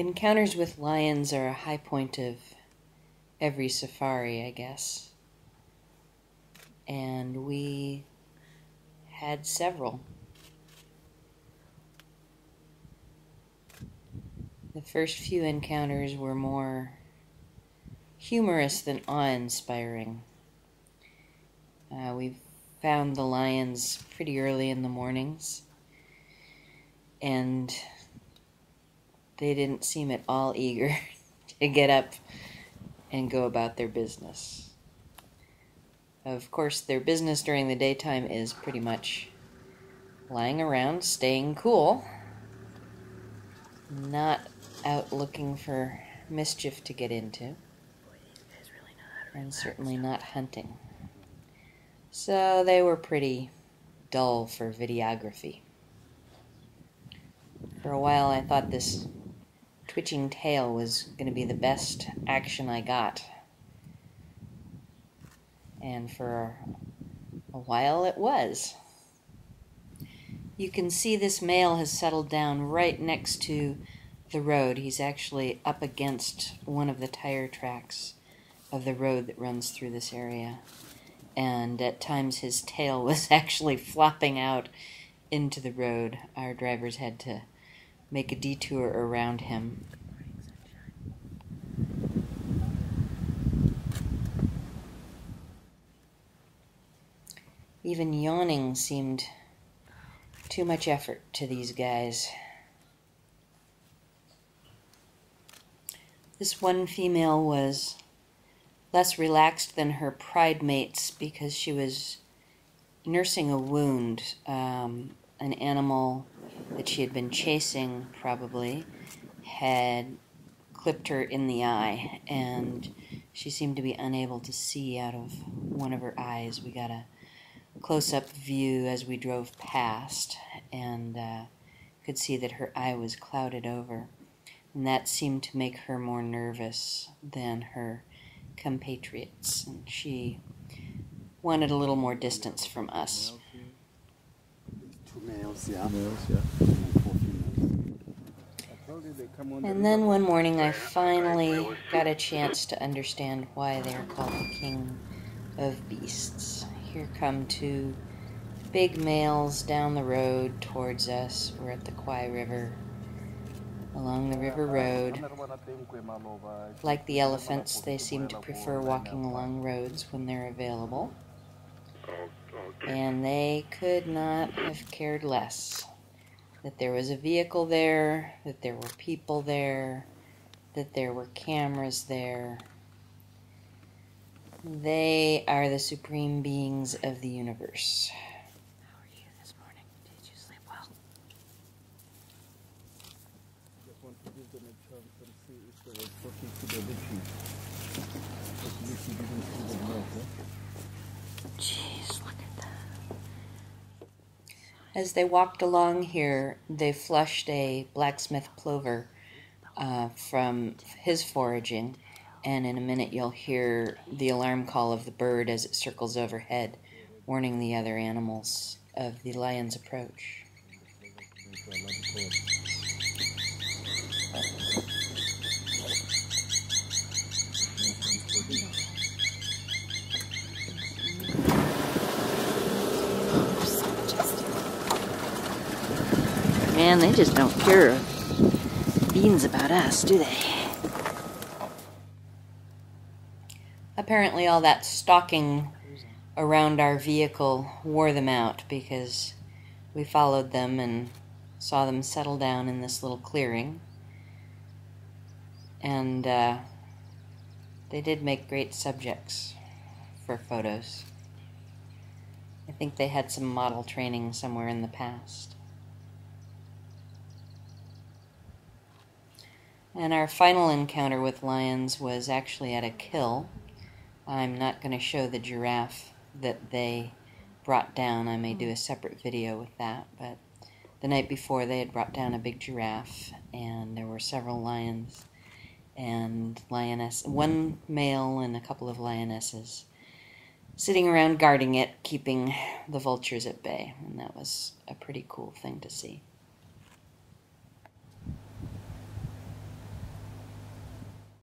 Encounters with lions are a high point of every safari, I guess. And we had several. The first few encounters were more humorous than awe-inspiring. We found the lions pretty early in the mornings, and they didn't seem at all eager to get up and go about their business. Of course, their business during the daytime is pretty much lying around, staying cool, not out looking for mischief to get into, and certainly not hunting. So they were pretty dull for videography. For a while I thought this twitching tail was going to be the best action I got. And for a while it was. You can see this male has settled down right next to the road. He's actually up against one of the tire tracks of the road that runs through this area. And at times his tail was actually flopping out into the road. Our drivers had to make a detour around him. Even yawning seemed too much effort to these guys. This one female was less relaxed than her pride mates because she was nursing a wound. An animal that she had been chasing, probably, had clipped her in the eye, and she seemed to be unable to see out of one of her eyes. We got a close-up view as we drove past, and could see that her eye was clouded over, and that seemed to make her more nervous than her compatriots, and she wanted a little more distance from us. Two males, yeah. And then one morning I finally got a chance to understand why they are called the king of beasts. Here come two big males down the road towards us. We're at the Kwai River, along the river road. Like the elephants, they seem to prefer walking along roads when they're available. And they could not have cared less that there was a vehicle there, that there were people there, that there were cameras there. They are the supreme beings of the universe. How are you this morning? Did you sleep well? Just want to give them a chance and see if they were talking to the Lichi. But Lichi didn't see them now, huh? Jeez, look at that. As they walked along here, they flushed a blacksmith plover from his foraging, and in a minute you'll hear the alarm call of the bird as it circles overhead, warning the other animals of the lion's approach. Man, they just don't care beans about us, do they? Apparently all that stalking around our vehicle wore them out, because we followed them and saw them settle down in this little clearing. And they did make great subjects for photos. I think they had some model training somewhere in the past. And our final encounter with lions was actually at a kill. I'm not going to show the giraffe that they brought down. I may do a separate video with that, but the night before they had brought down a big giraffe, and there were several lions and lioness, one male and a couple of lionesses sitting around guarding it, keeping the vultures at bay, and that was a pretty cool thing to see.